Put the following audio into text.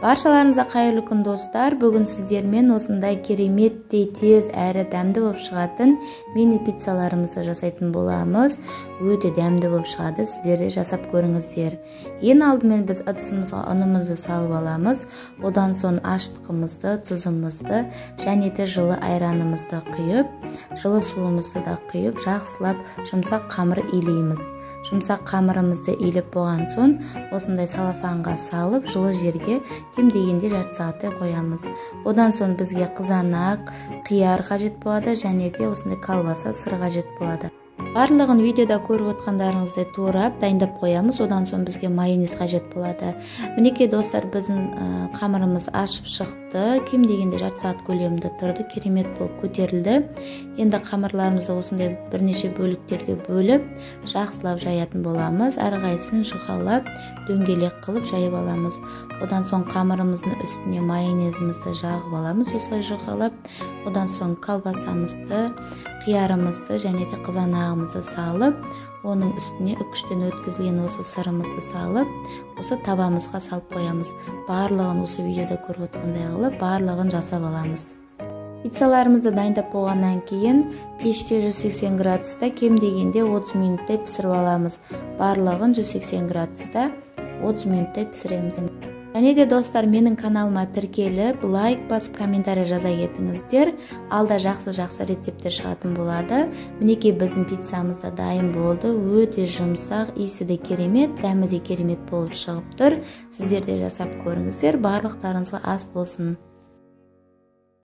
Баршаларыңызға қайырлы күн достар. Бүгін сіздермен осындай кереметтей тез әрі дәмді болып шығатын мини пиццаларымызды жасайтын боламыз. Өте дәмді болып шығады, сіздер де жасап көріңіздер. Ең алдымен біз ыдысымызға ұнымызды салып аламыз. Одан соң аштығымызды, тұзымызды және де жылы айранымызды құйып, жылы суымызды да құйып, жақсылап жұмсақ қамыр илейміз. Жұмсақ қамырымызды илеп болған соң, осындай салафанға салып, жылы жерге кем дегенде жарты сағаттай қоямыз. Одан соң бізге қызанақ, қияр қажет болады және де осындай колбаса, сыр қажет болады. Барлығын видеода көріп отқандарыңыздай турап дайындап қоямыз. Одан соң бізге майонез қажет болады. Мінекей достар, біздің қамырымыз ашып шықты. Кем дегенде жарты сағат көлемінде тұрды. Керемет болып көтерілді. Енді қамырларымызды осындай бірнеше бөліктерге бөліп, жақсылап жаятын боламыз. Әрқайсысын жұқалап, дөңгелек қылып жайып аламыз. Одан соң қамырымыздың үстіне майонезімізді жағып аламыз. Осылай жұқалап, одан соң колбасамызды, қиярымызды және де қызанағымызды салып, оның үстіне үкіштен өткізілген осы сырымызды салып, осы табамызға салып қоямыз. Барлығын осы видеода көріп отқандай қылып, барлығын жасап аламыз. Пиццаларымызды дайындап болғаннан кейін пеште 180 градуста кем дегенде 30 минуттай пісіріп аламыз. Барлығын 180 градуста 30 минуттай пісіреміз. Және де достар, менің каналыма тіркеліп, лайк басып, комментарий жаза кетіңіздер. Алда жақсы рецепттер шығатын болады. Мінекей біздің пиццамыз да дайын болды. Өте жұмсақ, иісі де керемет, дәмі де керемет болып шығып тұр. Сіздер де жасап көріңіздер. Барлықтарыңызға ас болсын.